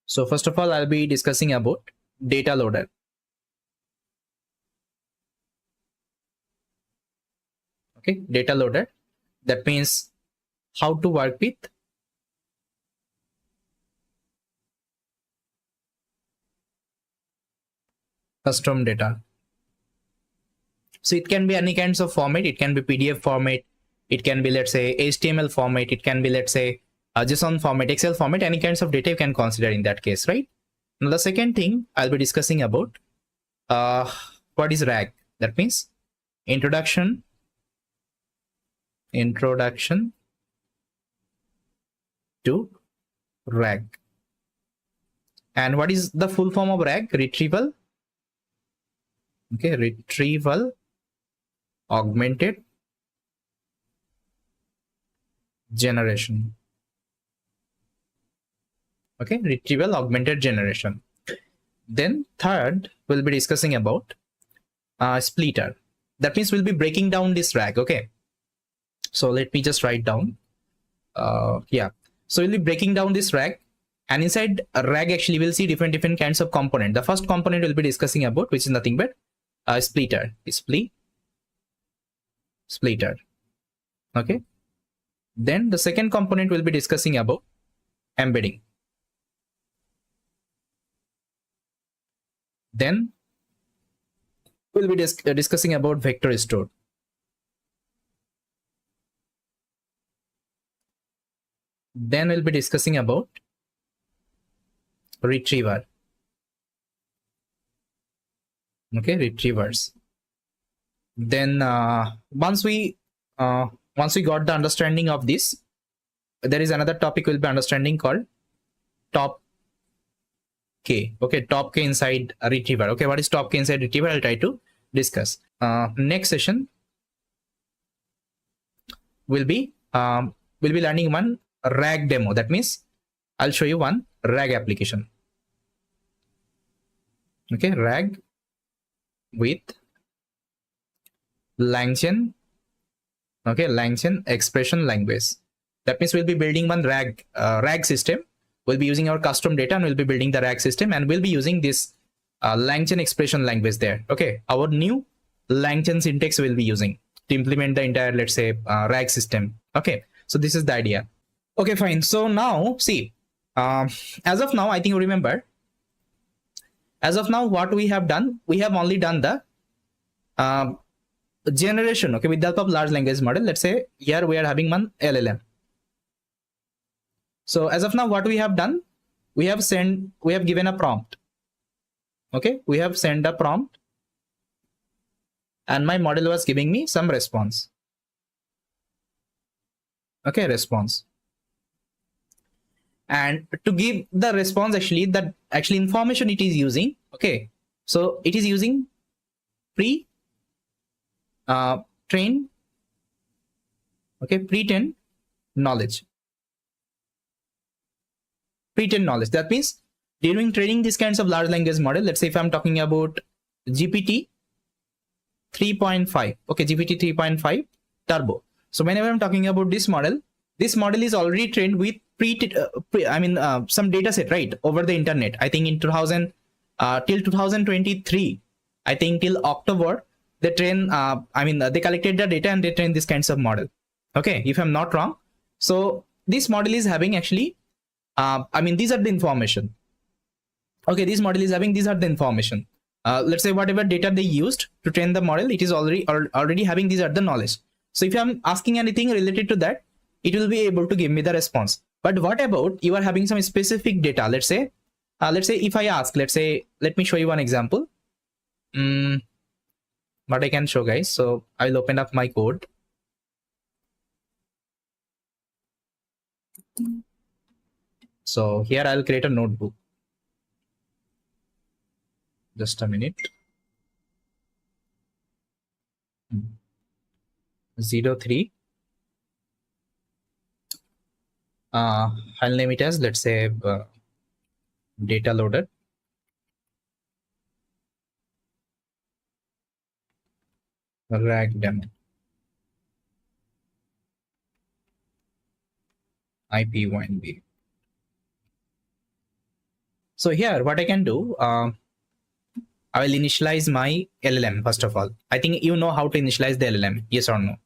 So first of all, I'll be discussing about data loader. Okay, data loader. That means how to work with custom data. So it can be any kinds of format. It can be PDF format. It can be, let's say, HTML format. It can be, let's say, JSON format, Excel format. Any kinds of data you can consider in that case, right? Now the second thing I'll be discussing about what is RAG. That means introduction to RAG. And what is the full form of RAG? Retrieval. Okay, retrieval augmented generation. Okay, retrieval augmented generation. Then third, we'll be discussing about splitter. That means we'll be breaking down this RAG. Okay, so let me just write down. Yeah, so we'll be breaking down this RAG, and inside a RAG actually we'll see different kinds of component. The first component we'll be discussing about, which is nothing but splitter. Splitter. Okay, then the second component we'll be discussing about embedding. Then we'll be discussing about vector store. Then we'll be discussing about retriever. Okay, retrievers. Then once we got the understanding of this, there is another topic we'll be understanding called top K. Okay, top K inside a retriever. Okay, what is top K inside retriever? I'll try to discuss. Next session will be learning one RAG demo. That means I'll show you one RAG application. Okay, RAG with LangChain. Okay, LangChain expression language. That means we'll be building one RAG system. We'll be using our custom data and we'll be building the RAG system, and we'll be using this LangChain expression language there. Okay, our new LangChain syntax we'll be using to implement the entire, let's say, RAG system. Okay, so this is the idea. Okay, fine. So now see, as of now, I think you remember, as of now, what we have done, we have only done the generation, okay, with the help of large language model. Let's say here we are having one LLM. So as of now, what we have done, we have given a prompt. Okay, we have sent a prompt and my model was giving me some response. Okay, response. And to give the response, actually, that actually information it is using. Okay, so it is using pre-trained knowledge. Pre-trained knowledge. That means during training these kinds of large language model, let's say if I'm talking about GPT 3.5, okay, GPT 3.5 turbo. So whenever I'm talking about this model is already trained with some data set, right, over the internet. I think in till 2023, I think till October, they train, they collected the data and they train these kinds of model. Okay, if I'm not wrong. So this model is having actually, these are the information. Okay, this model is having, these are the information. Let's say whatever data they used to train the model, it is already having, these are the knowledge. So if I'm asking anything related to that, it will be able to give me the response. But what about you are having some specific data? Let's say if I ask, let's say, let me show you one example. What I can show, guys. So I'll open up my code. So here I'll create a notebook. Just a minute. 03. I'll name it as, let's say, data loader. RAG demo. IP1B. So here, what I can do, I will initialize my LLM first of all. I think you know how to initialize the LLM, yes or no?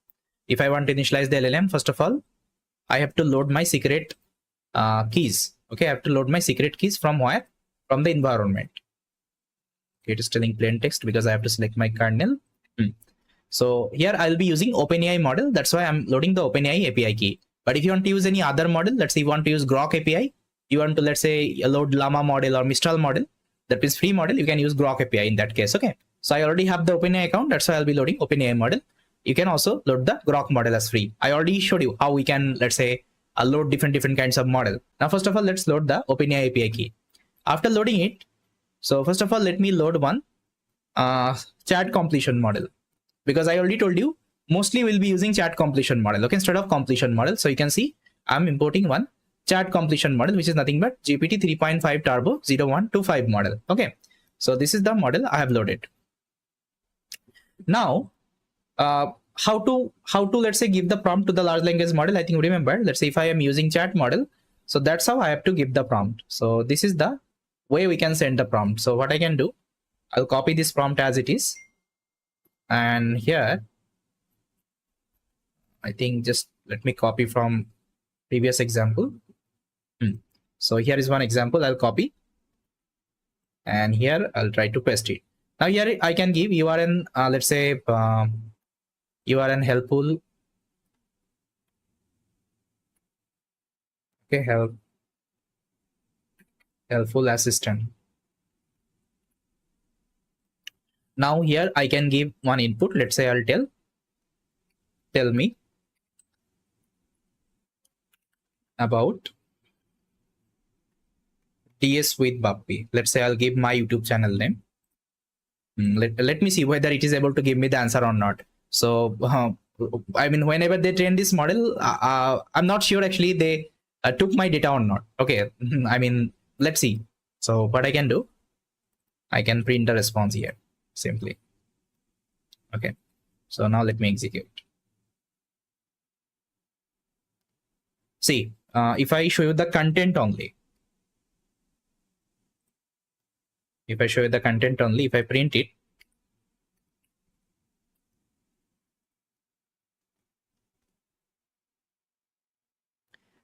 If I want to initialize the LLM, first of all, I have to load my secret keys. Okay, I have to load my secret keys from where? From the environment. Okay, it is telling plain text because I have to select my kernel. So here I'll be using OpenAI model. That's why I'm loading the OpenAI API key. But if you want to use any other model, let's say you want to use Grok API, you want to, let's say, load Llama model or Mistral model, that is free model, you can use Grok API in that case. Okay, so I already have the OpenAI account. That's why I'll be loading OpenAI model. You can also load the Grok model as free. I already showed you how we can, let's say, load different kinds of model. Now, first of all, let's load the OpenAI API key. After loading it, so first of all, let me load one chat completion model, because I already told you mostly we'll be using chat completion model, okay, instead of completion model. So you can see I'm importing one chat completion model, which is nothing but GPT 3.5 Turbo 0125 model. Okay, so this is the model I have loaded. Now, how to let's say give the prompt to the large language model. I think, remember, let's say if I am using chat model, so that's how I have to give the prompt. So this is the way we can send the prompt. So what I can do, I'll copy this prompt as it is, and here I think just let me copy from previous example. So here is one example I'll copy, and here I'll try to paste it. Now here I can give URN, let's say URN helpful, okay, helpful assistant. Now here I can give one input. Let's say I'll tell me about DS with Bappy. Let's say I'll give my YouTube channel name. Let me see whether it is able to give me the answer or not. So I mean, whenever they train this model, I'm not sure actually they took my data or not. Okay, I mean, let's see. So what I can do, I can print the response here simply. Okay, so now let me execute. See, if I show you the content only, if I print it,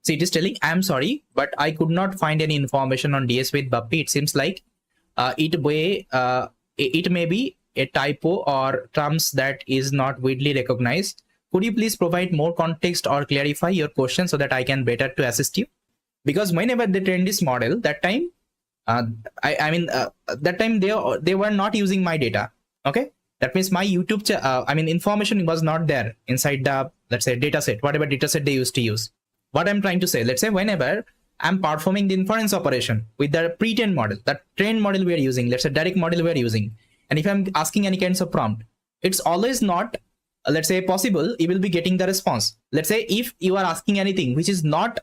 see, it is telling, I'm sorry, but I could not find any information on DS with Bappy. It seems like it may be a typo or terms that is not widely recognized. Could you please provide more context or clarify your question so that I can better to assist you? Because whenever they trained this model, that time, that time they were not using my data. Okay, that means my YouTube, information was not there inside the, let's say, data set, whatever data set they used to use. What I'm trying to say, let's say whenever I'm performing the inference operation with the pre-trained model, that trained model we are using, let's say direct model we are using, and if I'm asking any kinds of prompt, it's always not, let's say, possible you will be getting the response. Let's say if you are asking anything which is not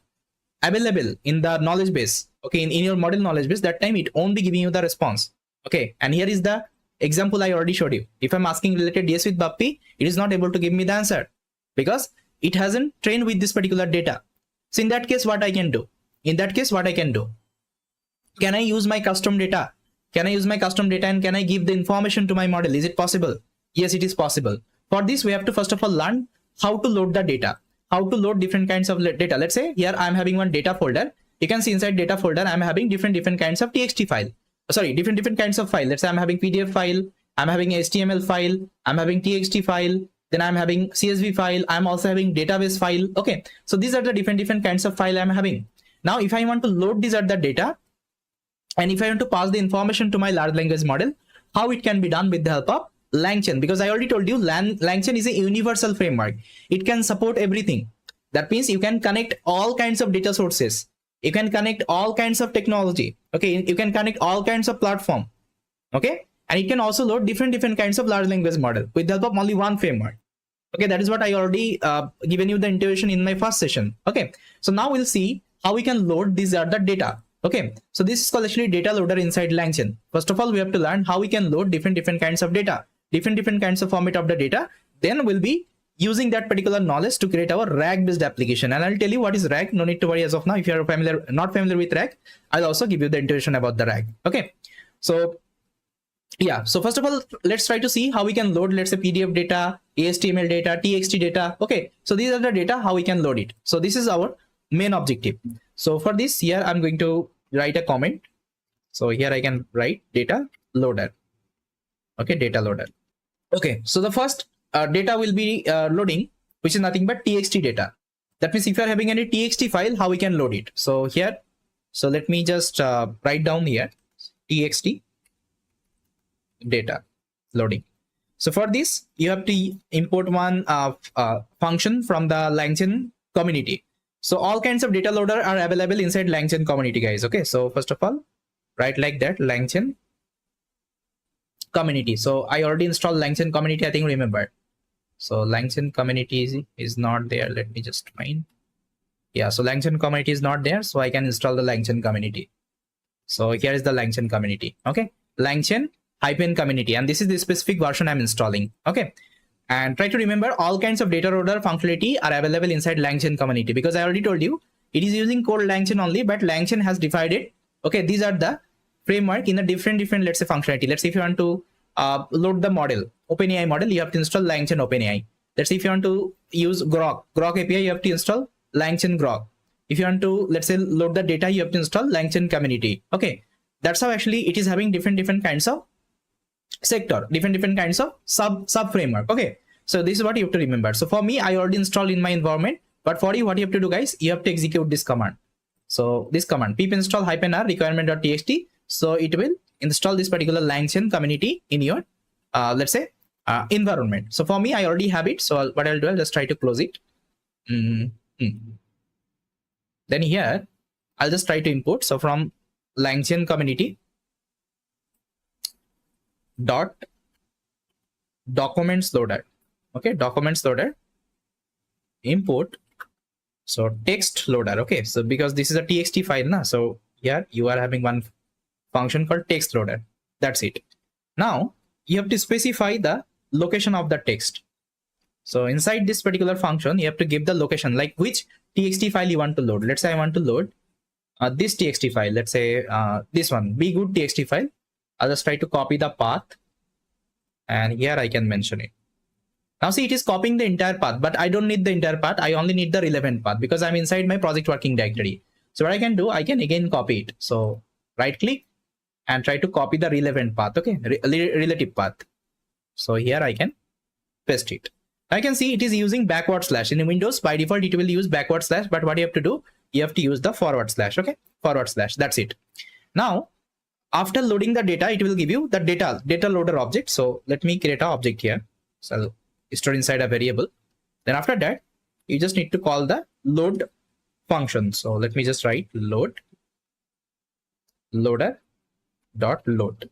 available in the knowledge base, okay, in your model knowledge base, that time it won't be giving you the response. Okay, and here is the example I already showed you. If I'm asking related DS with Bappy, it is not able to give me the answer because it hasn't trained with this particular data. So in that case, what I can do? Can I use my custom data? And can I give the information to my model? Is it possible? Yes, it is possible. For this, we have to first of all learn how to load the data, how to load different kinds of data. Let's say here I'm having one data folder. You can see inside data folder, I'm having different kinds of TXT file. Sorry, different kinds of file. Let's say I'm having PDF file, I'm having HTML file, I'm having TXT file, then I'm having CSV file, I'm also having database file. Okay, so these are the different kinds of file I'm having. Now, if I want to load these at the data, and if I want to pass the information to my large language model, how it can be done with the help of LangChain, because I already told you LangChain is a universal framework. It can support everything. That means you can connect all kinds of data sources. You can connect all kinds of technology. Okay, you can connect all kinds of platform. Okay, and it can also load different kinds of large language model with the help of only one framework. Okay, that is what I already given you the intuition in my first session. Okay, so now we'll see how we can load these are the data. Okay, so this is called actually data loader inside LangChain. First of all, we have to learn how we can load different kinds of data, different kinds of format of the data. Then we'll be using that particular knowledge to create our RAG based application. And I'll tell you what is RAG. No need to worry as of now. If you're not familiar with RAG, I'll also give you the introduction about the RAG. Okay. So yeah, so first of all, let's try to see how we can load, let's say, PDF data, HTML data, TXT data. Okay, so these are the data, how we can load it. So this is our main objective. So for this here, I'm going to write a comment. So here I can write data loader. Okay, data loader. Okay, so the first data will be loading, which is nothing but TXT data. That means if you're having any TXT file, how we can load it. So here, so let me just write down here, TXT data loading. So for this, you have to import one function from the LangChain community. So all kinds of data loader are available inside LangChain community, guys. Okay, so first of all, write like that, LangChain community. So I already installed LangChain community, I think, remember. So LangChain community is not there. Let me just find. Yeah, so LangChain community is not there, so I can install the LangChain community. So here is the LangChain community. Okay, LangChain -community, and this is the specific version I'm installing. Okay, and try to remember all kinds of data loader functionality are available inside LangChain community, because I already told you it is using core LangChain only, but LangChain has divided. Okay, these are the framework in a different let's say functionality. Let's say if you want to load the model, OpenAI model, you have to install LangChain OpenAI. Let's say if you want to use Grok API, you have to install LangChain Grok. If you want to, let's say, load the data, you have to install LangChain community. Okay, that's how actually it is having different kinds of sector, different kinds of sub framework. Okay, so this is what you have to remember. So for me, I already installed in my environment, but for you, what you have to do, guys, you have to execute this command. So this command, pip install -r requirement.txt. So it will install this particular LangChain community in your let's say environment. So for me, I already have it. So what I'll do, I'll just try to close it. Then here I'll just try to import. So from LangChain community dot documents loader. Okay, documents loader, import, so text loader. Okay, so because this is a TXT file now, so here you are having one function called text loader. That's it. Now you have to specify the location of the text. So inside this particular function, you have to give the location, like which TXT file you want to load. Let's say I want to load this TXT file. Let's say this one, be good TXT file. I'll just try to copy the path, and here I can mention it. Now see, it is copying the entire path, but I don't need the entire path. I only need the relevant path because I'm inside my project working directory. So what I can do, I can again copy it. So right click and try to copy the relevant path. Okay, relative path. So here I can paste it. I can see it is using backward slash. In Windows, by default, it will use backward slash, but what you have to do, you have to use the forward slash. Okay, forward slash. That's it. Now, after loading the data, it will give you the data loader object. So let me create an object here. So I'll store inside a variable. Then after that, you just need to call the load function. So let me just write load loader dot load.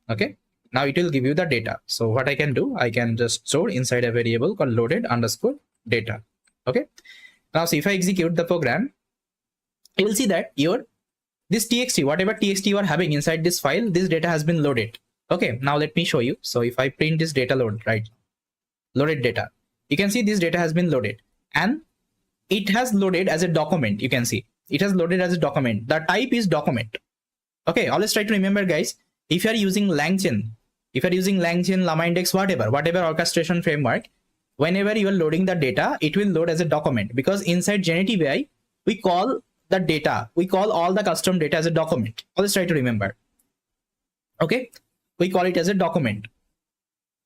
Okay, now it will give you the data. So what I can do, I can just store inside a variable called loaded underscore data. Okay, now see, if I execute the program, you will see that this TXT, whatever TXT you are having inside this file, this data has been loaded. Okay, now let me show you. So if I print this data load, right, loaded data, you can see this data has been loaded, and it has loaded as a document. You can see it has loaded as a document. The type is document. Okay, always try to remember, guys, if you are using LangChain, Llama Index, whatever orchestration framework, whenever you are loading the data, it will load as a document, because inside generative AI, we call the data, we call all the custom data as a document. Always try to remember. Okay, we call it as a document.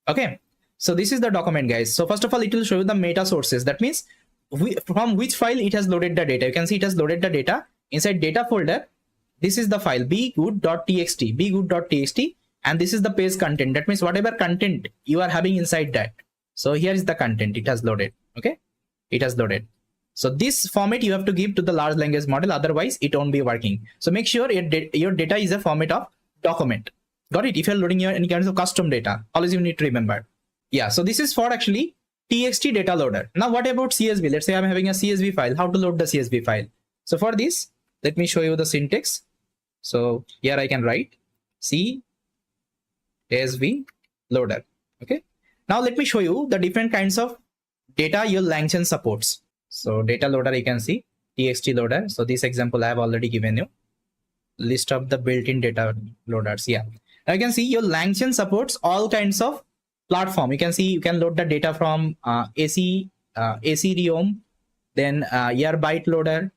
Okay, so this is the document, guys. So first of all, it will show you the meta sources. That means from which file it has loaded the data. You can see it has loaded the data inside data folder. This is the file bgood.txt, and this is the page content. That means whatever content you are having inside that. So here is the content it has loaded. Okay, it has loaded. So this format you have to give to the large language model, otherwise it won't be working. So make sure your data is a format of document. Got it? If you're loading any kinds of custom data, always you need to remember. Yeah, so this is for actually TXT data loader. Now what about CSV? Let's say I'm having a CSV file. How to load the CSV file? So for this, let me show you the syntax. So here I can write CSV loader. Okay. Now let me show you the different kinds of data your LangChain supports. So data loader, you can see txt loader. So this example I have already given you. List of the built-in data loaders. Yeah, now you can see your LangChain supports all kinds of platform. You can see you can load the data from AC Reom, then Byte loader.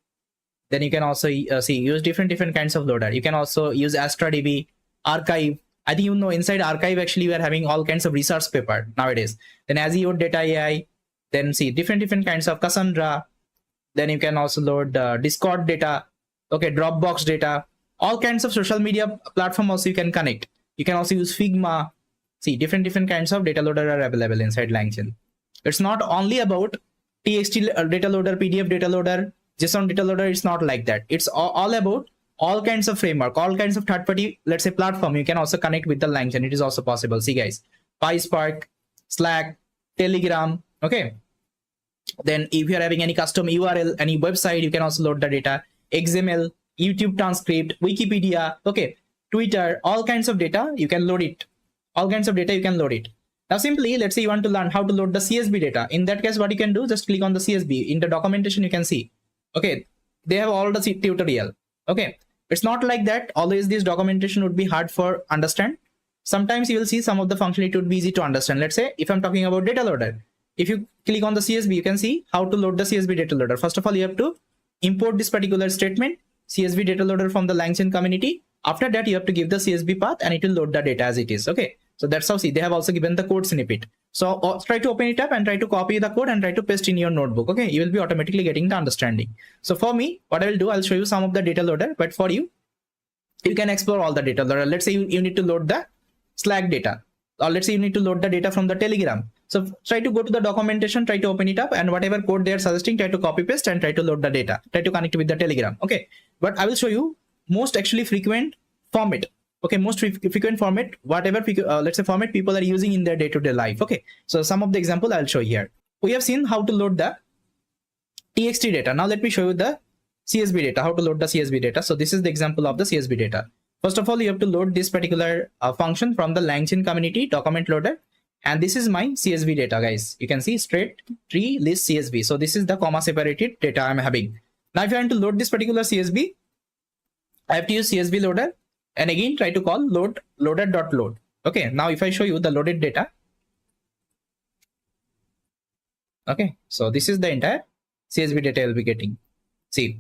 Then you can also use different kinds of loader. You can also use AstraDB, Archive. I think inside Archive actually we are having all kinds of research paper nowadays. Then Azure Data AI. Then see different kinds of Cassandra. Then you can also load Discord data. Okay, Dropbox data. All kinds of social media platform also you can connect. You can also use Figma. See different kinds of data loader are available inside LangChain. It's not only about TXT data loader, PDF data loader, JSON data loader. It's not like that. It's all about all kinds of framework, all kinds of third-party, let's say, platform. You can also connect with the LangChain. It is also possible. See guys, PySpark, Slack, Telegram. Okay. Then if you're having any custom URL, any website, you can also load the data. XML, YouTube transcript, Wikipedia, okay, Twitter, all kinds of data, you can load it. All kinds of data, you can load it. Now simply, let's say you want to learn how to load the CSV data. In that case, what you can do, just click on the CSV. In the documentation, you can see, okay, they have all the tutorial. Okay, it's not like that. Always this documentation would be hard for understand. Sometimes you will see some of the functionality would be easy to understand. Let's say if I'm talking about data loader, if you click on the CSV, you can see how to load the CSV data loader. First of all, you have to import this particular statement, CSV data loader from the LangChain community. After that, you have to give the CSV path and it will load the data as it is. Okay, so that's how, see, they have also given the code snippet. So try to open it up and try to copy the code and try to paste in your notebook. Okay, you will be automatically getting the understanding. So for me, what I will do, I'll show you some of the data loader, but for you, you can explore all the data loader. Let's say you need to load the Slack data, or let's say you need to load the data from the Telegram. So try to go to the documentation, try to open it up, and whatever code they are suggesting, try to copy paste and try to load the data, try to connect it with the Telegram. Okay, but I will show you most actually frequent format. Okay, most frequent format, whatever let's say format people are using in their day-to-day life. Okay, so some of the example I'll show here. We have seen how to load the TXT data. Now let me show you the CSV data, how to load the CSV data. So this is the example of the CSV data. First of all, you have to load this particular function from the LangChain community document loader. And this is my CSV data, guys. You can see straight tree list CSV. So this is the comma separated data I'm having. Now if you want to load this particular CSV, I have to use CSV loader. And again, try to call loader.load. Okay, now if I show you the loaded data. Okay, so this is the entire CSV data you'll be getting. See.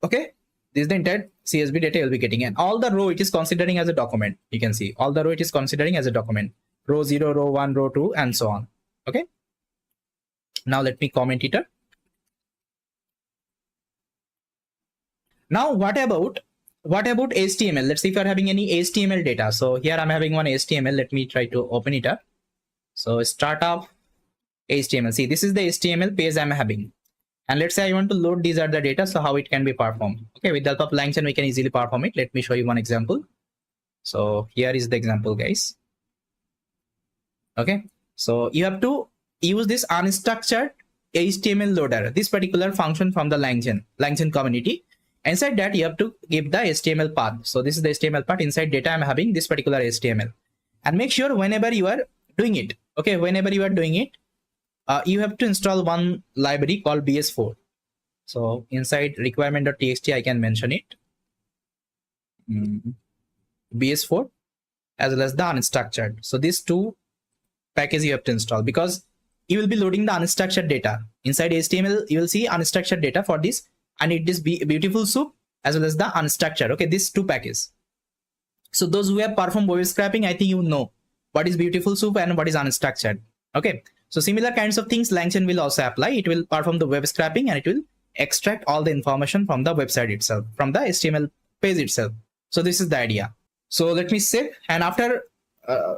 Okay, this is the entire CSV data you'll be getting. And all the row it is considering as a document. You can see all the row it is considering as a document. Row 0, row 1, row 2, and so on. Okay. Now let me comment it up. Now what about HTML? Let's see if you're having any HTML data. So here I'm having one HTML. Let me try to open it up. So start up HTML. See, this is the HTML page I'm having. And let's say I want to load these are the data. So how it can be performed. Okay, with the help of LangChain, we can easily perform it. Let me show you one example. So here is the example, guys. Okay, so you have to use this unstructured HTML loader, this particular function from the LangChain community. Inside that, you have to give the HTML path. So this is the HTML part. Inside data, I'm having this particular HTML. And make sure whenever you are doing it, okay, whenever you are doing it, you have to install one library called BS4. So inside requirement.txt, I can mention it. BS4 as well as the unstructured. So these two packages you have to install because you will be loading the unstructured data. Inside HTML, you will see unstructured data for this. I need this beautiful soup as well as the unstructured. Okay, these two packages. So those who have performed web scraping, I think you know what is beautiful soup and what is unstructured. Okay, so similar kinds of things LangChain will also apply. It will perform the web scraping and it will extract all the information from the website itself, from the HTML page itself. So this is the idea. So let me save, and after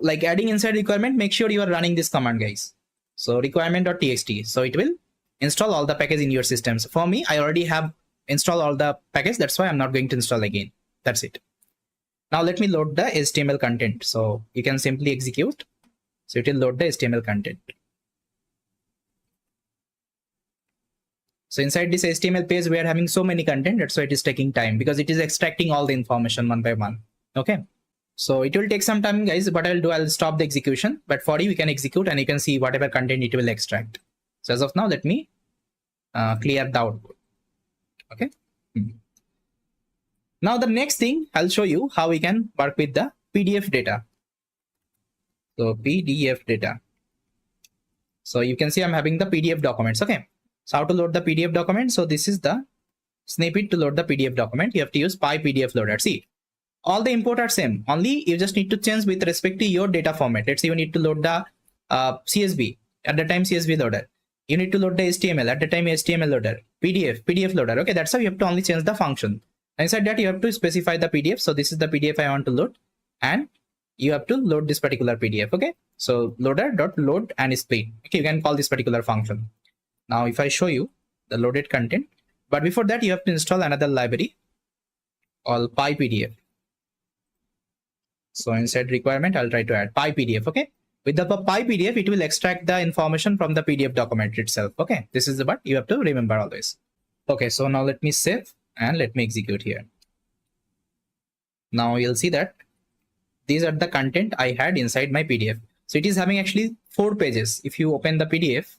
like adding inside requirement, make sure you are running this command, guys. So requirement.txt. So it will install all the package in your systems. For me, I already have installed all the package. That's why I'm not going to install again. That's it. Now let me load the HTML content. So you can simply execute. So it will load the HTML content. So inside this HTML page, we are having so many content. That's why it is taking time because it is extracting all the information one by one. Okay. So it will take some time, guys. What I'll do, I'll stop the execution, but for you, we can execute and you can see whatever content it will extract. So as of now, let me clear the output. Okay. Now the next thing, I'll show you how we can work with the PDF data. So PDF data. So you can see I'm having the PDF documents. Okay. So how to load the PDF document? So this is the snippet to load the PDF document. You have to use PyPDF loader. See, all the import are same. Only you just need to change with respect to your data format. Let's say you need to load the CSV. At the time CSV loader. You need to load the HTML. At the time HTML loader. PDF loader. Okay, that's how you have to only change the function. Inside that you have to specify the PDF. So this is the PDF I want to load, and you have to load this particular PDF. Okay, so loader.load and split. Okay, you can call this particular function. Now if I show you the loaded content, but before that you have to install another library called PyPDF. So inside requirement, I'll try to add PyPDF. Okay, with the PyPDF, it will extract the information from the PDF document itself. Okay, this is what you have to remember always. Okay, so now let me save and let me execute here. Now you'll see that these are the content I had inside my PDF. So it is having actually 4 pages. If you open the PDF,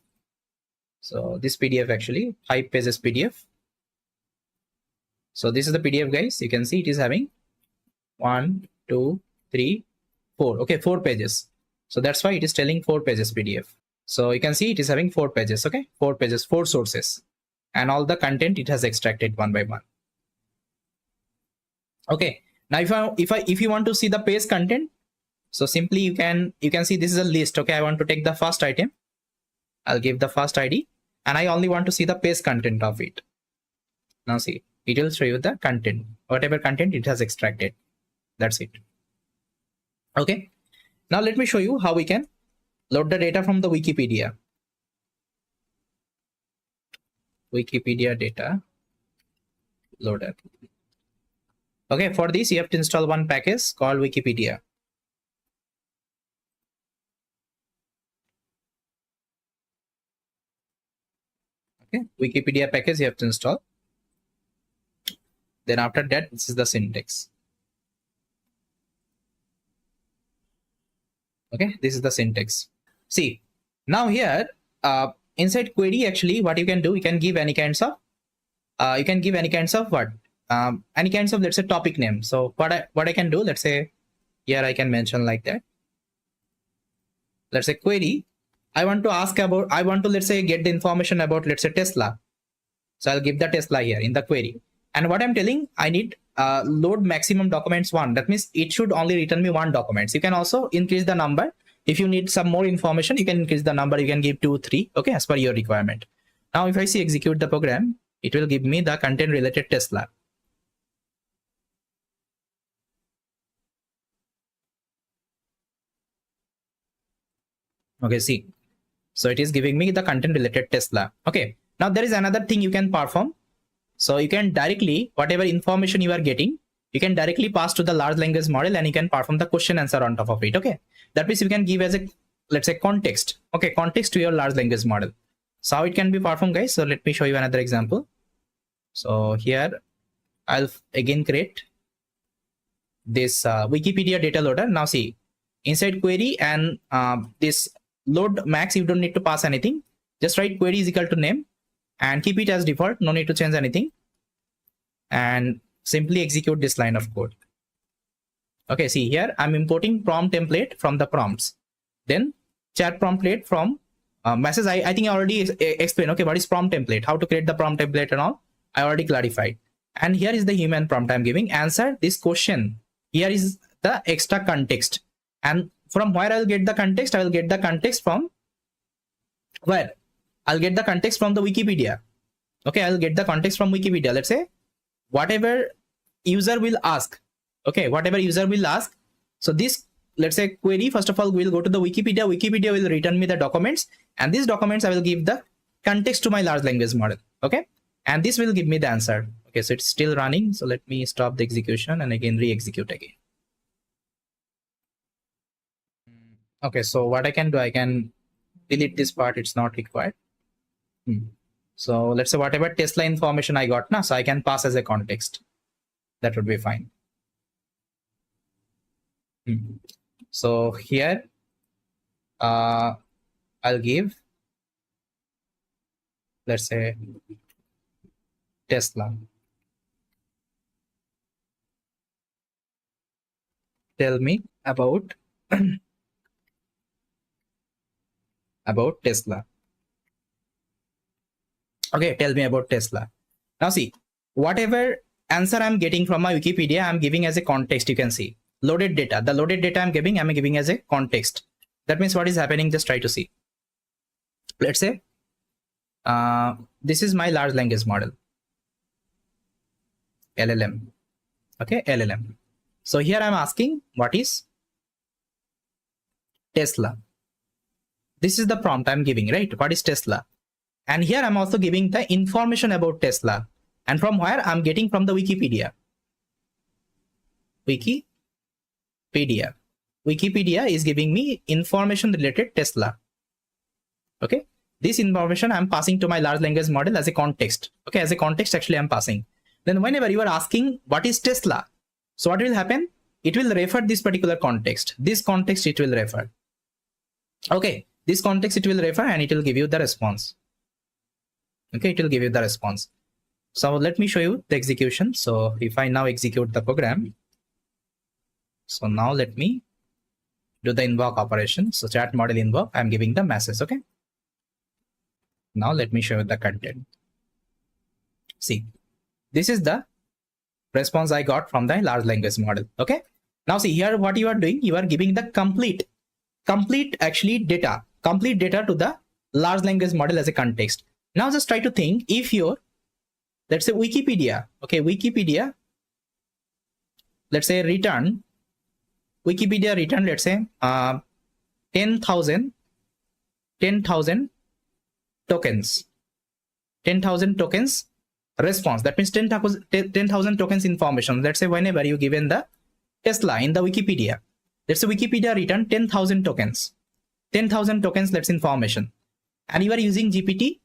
so this PDF actually 5 pages PDF. So this is the PDF, guys. You can see it is having 1, 2, 3, 4. Okay, 4 pages. So that's why it is telling 4 pages PDF. So you can see it is having 4 pages. Okay, 4 pages, 4 sources, and all the content it has extracted one by one. Okay, now if you want to see the page content, so simply you can see this is a list. Okay, I want to take the first item. I'll give the first ID, and I only want to see the page content of it. Now see, it will show you the content, whatever content it has extracted. That's it. Okay, now let me show you how we can load the data from the Wikipedia. Wikipedia data loader. Okay, for this you have to install one package called Wikipedia. Okay, Wikipedia package you have to install. Then after that, this is the syntax. Okay, this is the syntax. See, now here inside query, actually what you can do, you can give any kinds of any kinds of let's say topic name. So what I can do, let's say here I can mention like that. Let's say query, I want to ask about, let's say get the information about, let's say Tesla. So I'll give the Tesla here in the query. And what I'm telling, I need load maximum documents 1. That means it should only return me 1 documents. You can also increase the number. If you need some more information, you can increase the number. You can give 2, 3, okay, as per your requirement. Now if I see execute the program, it will give me the content related Tesla. Okay, see, so it is giving me the content related Tesla. Okay, now there is another thing you can perform. So you can directly, whatever information you are getting, you can directly pass to the large language model, and you can perform the question answer on top of it. Okay, that means you can give as a, let's say, context. Okay, context to your large language model. So how it can be performed, guys? So let me show you another example. So here I'll again create this Wikipedia data loader. Now see, inside query and this load max, you don't need to pass anything. Just write query is equal to name and keep it as default. No need to change anything, and simply execute this line of code. Okay, see here I'm importing prompt template from the prompts, then chat template from message. I think I already explained. Okay, what is prompt template, how to create the prompt template and all, I already clarified. And here is the human prompt I'm giving, answer this question. Here is the extra context, and from where I'll get the context, I will get the context from where I'll get the context from the Wikipedia. Okay, I'll get the context from Wikipedia. Let's say whatever user will ask. Okay, whatever user will ask. So this, let's say query, first of all, will go to the Wikipedia. Wikipedia will return me the documents, and these documents I will give the context to my large language model. Okay, and this will give me the answer. Okay, so it's still running. So let me stop the execution and again re-execute again. Okay, so what I can do, I can delete this part. It's not required. So let's say whatever Tesla information I got now, so I can pass as a context. That would be fine. So here I'll give, let's say, Tesla. Tell me about about Tesla. Okay, tell me about Tesla. Now see, whatever answer I'm getting from my Wikipedia, I'm giving as a context. You can see loaded data. The loaded data I'm giving as a context. That means what is happening, just try to see. Let's say this is my large language model, LLM. Okay, LLM. So here I'm asking, what is Tesla? This is the prompt I'm giving, right? What is Tesla? And here I'm also giving the information about Tesla. And from where I'm getting? From the Wikipedia. Wikipedia is giving me information related Tesla. Okay. This information I'm passing to my large language model as a context. Okay. As a context, actually, I'm passing. Then whenever you are asking, what is Tesla? So what will happen? It will refer this particular context. This context it will refer. Okay. This context it will refer and it will give you the response. Okay. It will give you the response. So let me show you the execution. So if I now execute the program, so now let me do the invoke operation. So chat model invoke, I'm giving the message. Okay. Now let me show you the content. See, this is the response I got from the large language model. Okay. Now see here what you are doing, you are giving the complete actually data, complete data to the large language model as a context. Now just try to think, if your, let's say Wikipedia, okay, Wikipedia, let's say return, Wikipedia return, let's say 10,000 tokens, 10,000 tokens response. That means 10,000 tokens information. Let's say whenever you given the Tesla in the Wikipedia, let's say Wikipedia return 10,000 tokens, 10,000 tokens, let's information, and you are using GPT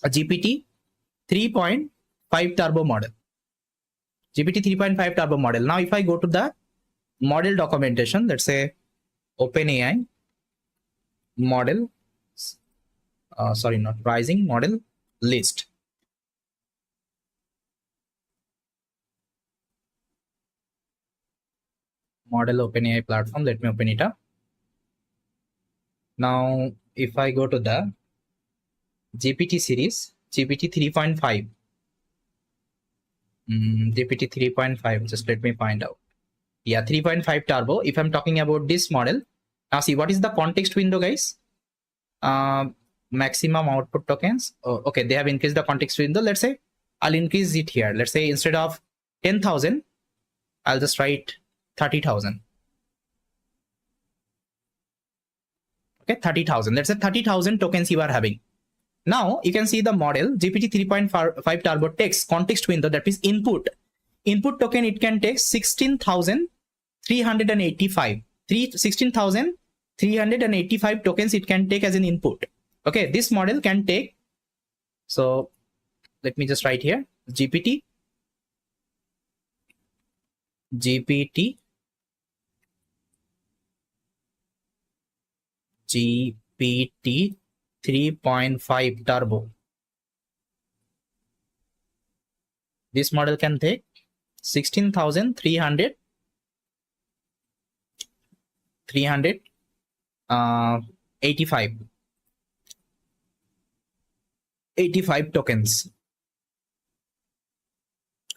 3.5 turbo model, GPT 3.5 turbo model. Now if I go to the model documentation, let's say OpenAI model, sorry, not pricing, model list. Model OpenAI platform, let me open it up. Now if I go to the GPT series, GPT 3.5, GPT 3.5, just let me find out. Yeah, 3.5 turbo. If I'm talking about this model, now see what is the context window, guys. Maximum output tokens. Oh, okay, they have increased the context window. Let's say I'll increase it here. Let's say instead of 10,000, I'll just write 30,000. Okay, 30,000. Let's say 30,000 tokens you are having. Now you can see the model GPT 3.5 turbo takes context window, that is input token. It can take 16,385 tokens it can take as an input. Okay, this model can take, so let me just write here, GPT 3.5 turbo. This model can take 85 tokens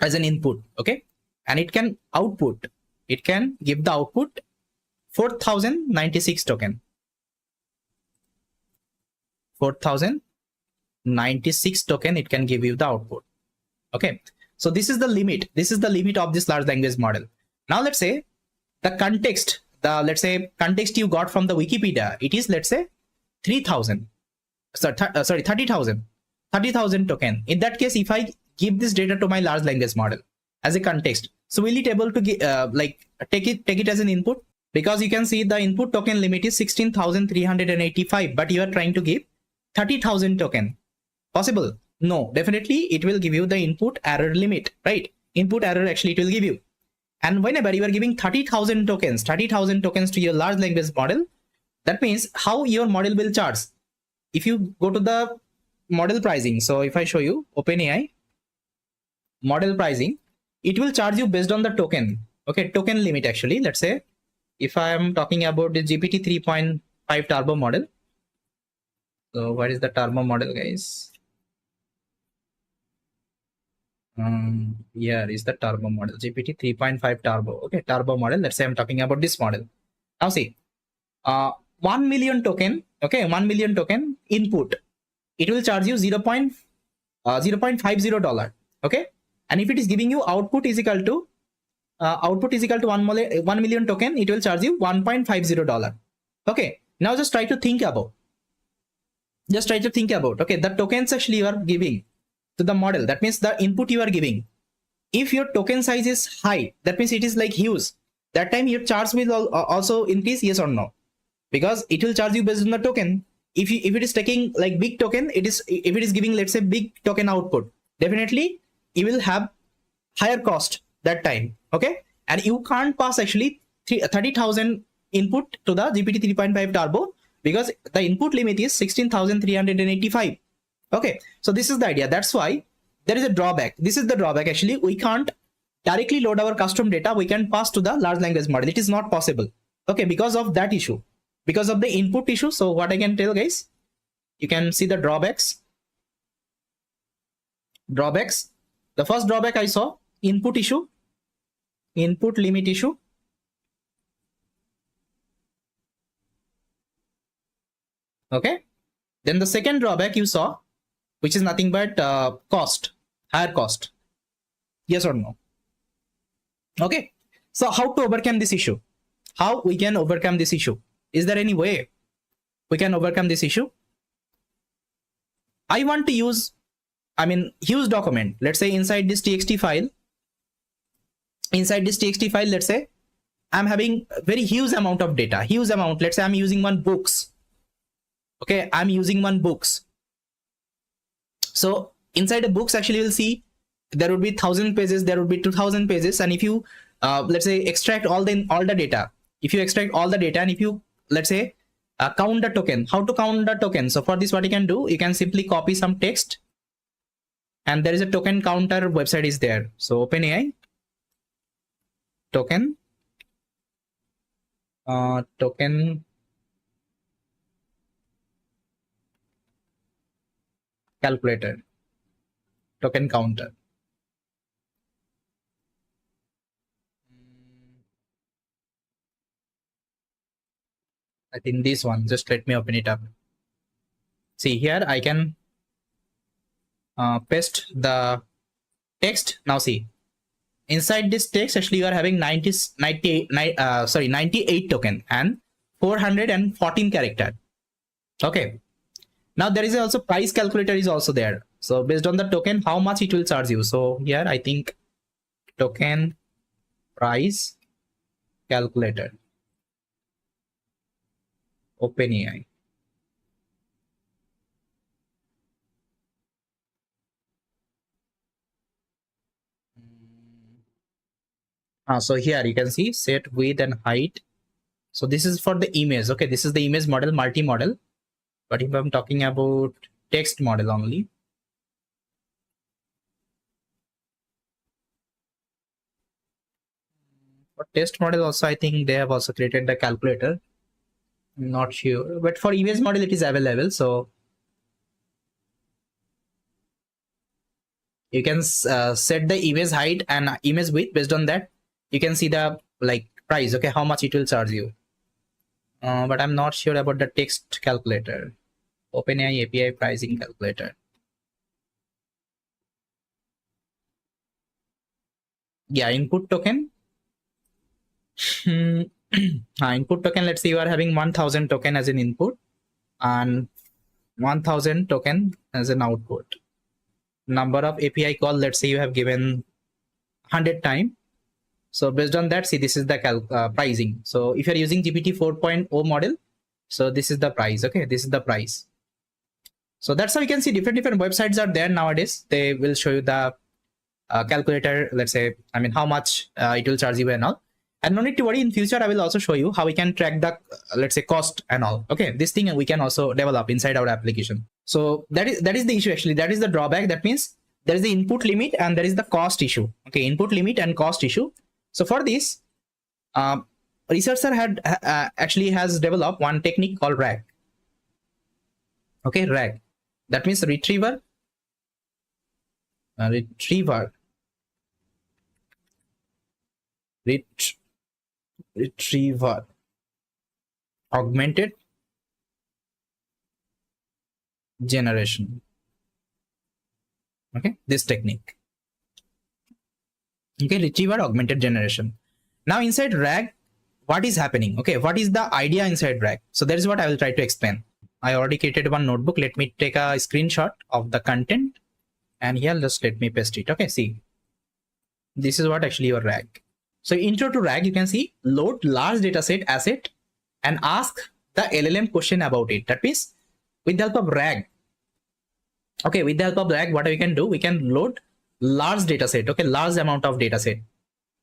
as an input. Okay, and it can output, it can give the output 4,096 token. 4,096 token it can give you the output. Okay, so this is the limit. This is the limit of this large language model. Now let's say the context, let's say context you got from the Wikipedia, it is, let's say 30,000 token. In that case, if I give this data to my large language model as a context, so will it able to get, take it as an input? Because you can see the input token limit is 16,385, but you are trying to give 30,000 token. Possible? No, definitely it will give you the input error limit, right? Input error actually it will give you. And whenever you are giving 30,000 tokens to your large language model, that means how your model will charge. If you go to the model pricing, so if I show you OpenAI model pricing, it will charge you based on the token. Okay, token limit actually. Let's say if I am talking about the GPT 3.5 turbo model. So what is the turbo model, guys? Here is the turbo model, GPT 3.5 turbo. Okay, turbo model. Let's say I'm talking about this model. Now see, 1 million token. Okay, 1 million token input. It will charge you $0.50. Okay, and if it is giving you output is equal to 1 million token, it will charge you $1.50. Okay, now just try to think about. Okay, the tokens actually you are giving to the model, that means the input you are giving, if your token size is high, that means it is like huge, that time your charge will also increase, yes or no? Because it will charge you based on the token. If it is taking like big token, if it is giving, let's say, big token output, definitely you will have higher cost that time. Okay, and you can't pass actually 30,000 input to the GPT 3.5 turbo because the input limit is 16,385. Okay, so this is the idea. That's why there is a drawback. This is the drawback actually. We can't directly load our custom data. We can pass to the large language model. It is not possible. Okay, because of that issue, because of the input issue. So what I can tell, guys, you can see the drawbacks. The first drawback I saw, input issue, input limit issue. Okay, then the second drawback you saw, which is nothing but cost, higher cost. Yes or no? Okay, so how to overcome this issue? How we can overcome this issue? Is there any way we can overcome this issue? I want to use, huge document. Let's say inside this txt file, let's say I'm having very huge amount of data, let's say I'm using one books. Okay, I'm using one books. So inside the books, actually you'll see there would be 1,000 pages, there would be 2,000 pages, and if you let's say extract all the data, if you extract all the data and if you, let's say, count the token, how to count the token? So for this, what you can do, you can simply copy some text, and there is a token counter website is there. So OpenAI token calculator, token counter. I think this one, just let me open it up. See here, I can paste the text. Now see, inside this text, actually you are having 98 token and 414 character. Okay, now there is also price calculator is also there. So based on the token, how much it will charge you. So here I think token price calculator, OpenAI. So here you can see set width and height. So this is for the image. Okay, this is the image model, multi-model. But if I'm talking about text model only, for text model also, I think they have also created the calculator. I'm not sure, but for image model it is available. So you can set the image height and image width. Based on that, you can see the price. Okay, how much it will charge you. But I'm not sure about the text calculator. OpenAI API pricing calculator. Yeah, input token. Input token, let's say you are having 1,000 token as an input and 1,000 token as an output. Number of API call, let's say you have given 100 times. So based on that, see, this is the pricing. So if you're using GPT 4.0 model, so this is the price. Okay, this is the price. So that's how you can see different websites are there nowadays. They will show you the calculator, let's say, I mean, how much it will charge you and all. And no need to worry, in future I will also show you how we can track the let's say cost and all. Okay, this thing we can also develop inside our application. So that is the issue actually. That is the drawback. That means there is the input limit and there is the cost issue. Okay, input limit and cost issue. So for this, researcher had actually has developed one technique called RAG. Okay, RAG. That means retriever augmented generation. Okay, this technique. Okay, retriever augmented generation. Now inside RAG, what is happening? Okay, what is the idea inside RAG? So that is what I will try to explain. I already created one notebook. Let me take a screenshot of the content and here just let me paste it. Okay, see, this is what actually your RAG. So intro to RAG, you can see load large dataset asset and ask the LLM question about it. That means with the help of RAG. Okay, with the help of RAG, what we can do, we can load large dataset. Okay, large amount of dataset.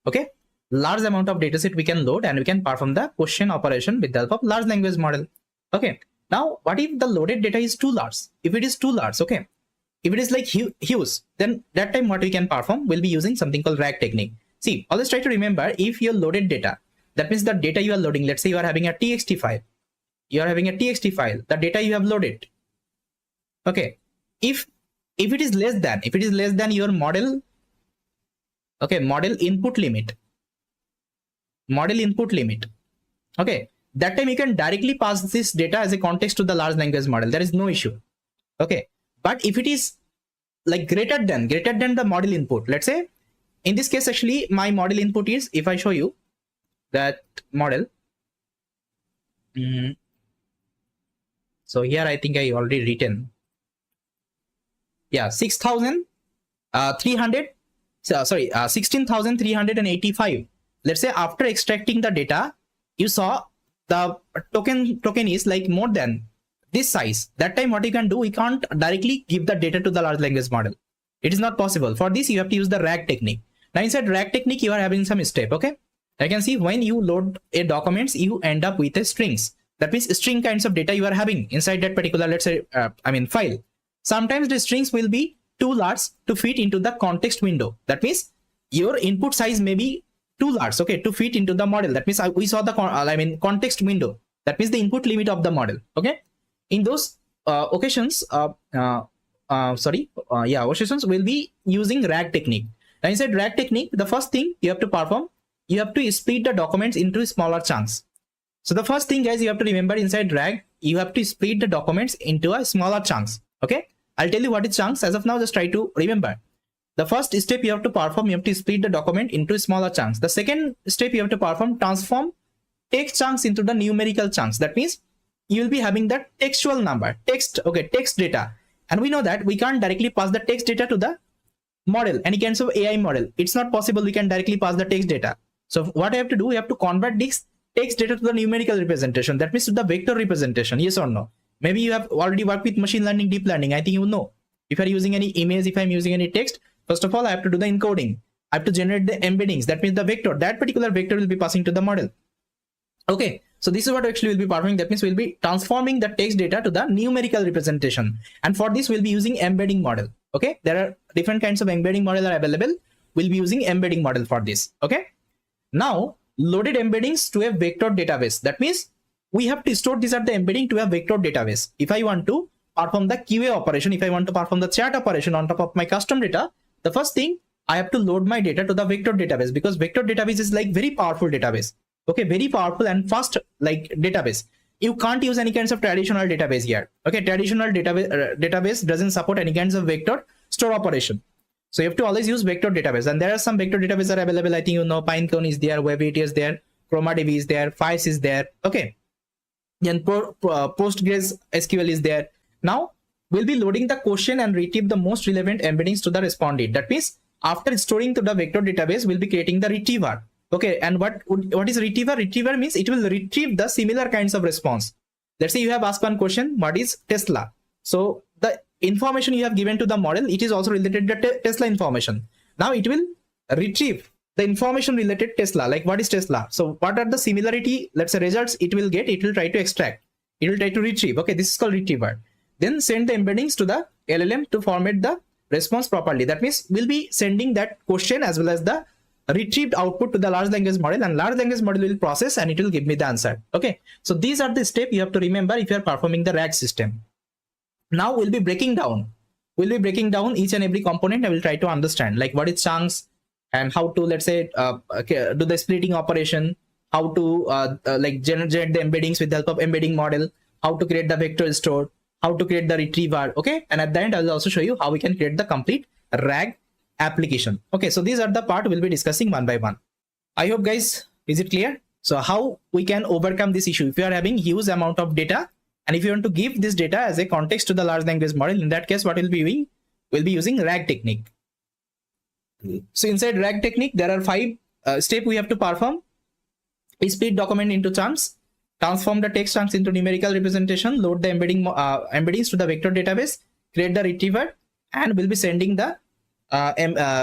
Okay, large amount of dataset we can load and we can perform the question operation with the help of large language model. Okay, now what if the loaded data is too large? If it is too large, okay, if it is like huge, then that time what we can perform, we'll be using something called RAG technique. See, always try to remember, if you loaded data, that means the data you are loading, let's say you are having a txt file, the data you have loaded. Okay, if it is less than your model, okay, model input limit, okay, that time you can directly pass this data as a context to the large language model. There is no issue. Okay, but if it is like greater than the model input, let's say in this case actually my model input is, if I show you that model, so here I think I already written, yeah, 16,385. Let's say after extracting the data, you saw the token is like more than this size. That time what you can do, we can't directly give the data to the large language model. It is not possible. For this you have to use the RAG technique. Now inside RAG technique you are having some step. Okay, I can see when you load a documents, you end up with a strings. That means string kinds of data you are having inside that particular, let's say, file. Sometimes the strings will be too large to fit into the context window. That means your input size may be too large, okay, to fit into the model. That means we saw the context window. That means the input limit of the model. Okay, in those occasions, occasions will be using RAG technique. Now inside RAG technique, the first thing you have to perform, you have to split the documents into smaller chunks. So the first thing, guys, you have to remember inside RAG, you have to split the documents into a smaller chunks. Okay, I'll tell you what is chunks. As of now, just try to remember. The first step you have to perform, you have to split the document into smaller chunks. The second step you have to perform, transform text chunks into the numerical chunks. That means you will be having the textual number, text data. And we know that we can't directly pass the text data to the model, any kinds of AI model. It's not possible we can directly pass the text data. So what I have to do, we have to convert this text data to the numerical representation. That means to the vector representation, yes or no? Maybe you have already worked with machine learning, deep learning. I think you know. If you are using any image, if I'm using any text, first of all, I have to do the encoding. I have to generate the embeddings. That means the vector, that particular vector will be passing to the model. Okay, so this is what actually will be performing. That means we'll be transforming the text data to the numerical representation. And for this, we'll be using embedding model. Okay, there are different kinds of embedding model are available. We'll be using embedding model for this. Okay, now loaded embeddings to a vector database. That means we have to store this at the embedding to a vector database. If I want to perform the QA operation, if I want to perform the chat operation on top of my custom data, the first thing I have to load my data to the vector database, because vector database is like very powerful database. Okay, very powerful and fast like database. You can't use any kinds of traditional database here. Okay, traditional database doesn't support any kinds of vector store operation. So you have to always use vector database, and there are some vector databases are available. I think you know Pinecone is there, WebAT is there, ChromaDB is there, Files is there. Okay, then Postgres SQL is there. Now we'll be loading the question and retrieve the most relevant embeddings to the respondent. That means after storing to the vector database, we'll be creating the retriever. Okay, and what is retriever? Retriever means it will retrieve the similar kinds of response. Let's say you have asked one question, what is Tesla? So the information you have given to the model, it is also related to Tesla information. Now it will retrieve the information related Tesla, like what is Tesla. So what are the similarity, let's say results it will get, it will try to extract, it will try to retrieve. Okay, this is called retriever. Then send the embeddings to the LLM to format the response properly. That means we'll be sending that question as well as the retrieved output to the large language model, and large language model will process and it will give me the answer. Okay, so these are the steps you have to remember if you are performing the RAG system. Now we'll be breaking down each and every component. I will try to understand like what is chunks and how to, let's say, do the splitting operation, how to like generate the embeddings with the help of embedding model, how to create the vector store, how to create the retriever. Okay, and at the end I will also show you how we can create the complete RAG application. Okay, so these are the part we'll be discussing one by one. I hope guys, is it clear? So how we can overcome this issue if you are having huge amount of data, and if you want to give this data as a context to the large language model, in that case what we'll be doing, we'll be using RAG technique. So inside RAG technique there are 5 steps we have to perform. We split document into chunks, transform the text chunks into numerical representation, load the embeddings to the vector database, create the retriever, and we'll be sending the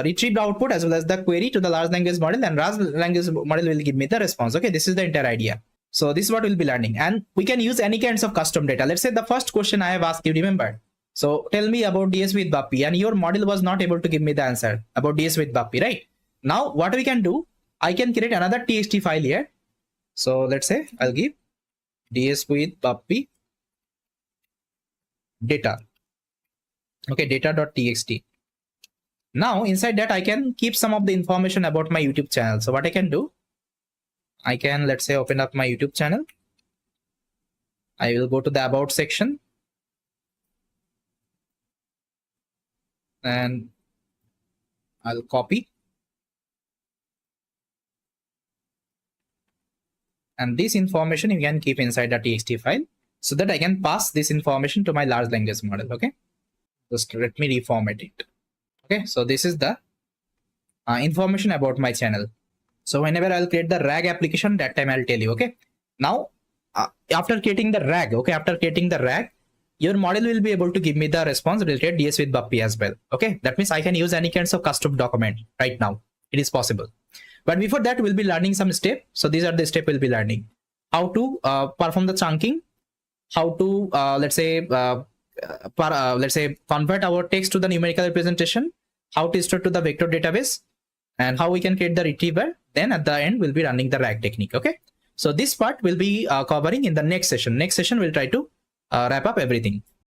retrieved output as well as the query to the large language model, and large language model will give me the response. Okay, this is the entire idea. So this is what we'll be learning, and we can use any kinds of custom data. Let's say the first question I have asked you, remember, so tell me about DS with Bapi, and your model was not able to give me the answer about DS with Bapi, right? Now what we can do, I can create another txt file here. So let's say I'll give DS with Bapi data. Okay, data.txt. Now inside that I can keep some of the information about my YouTube channel. So what I can do, I can, let's say, open up my YouTube channel. I will go to the about section, and I'll copy, and this information you can keep inside the txt file so that I can pass this information to my large language model. Okay, just let me reformat it. Okay, so this is the information about my channel. So whenever I'll create the RAG application, that time I'll tell you. Okay, now after creating the RAG, your model will be able to give me the response related DS with Bapi as well. Okay, that means I can use any kinds of custom document right now. It is possible. But before that, we'll be learning some steps. So these are the steps we'll be learning. How to perform the chunking, how to let's say convert our text to the numerical representation, how to store to the vector database, and how we can create the retriever. Then at the end we'll be running the RAG technique. Okay, so this part will be covering in the next session. We'll try to wrap up everything.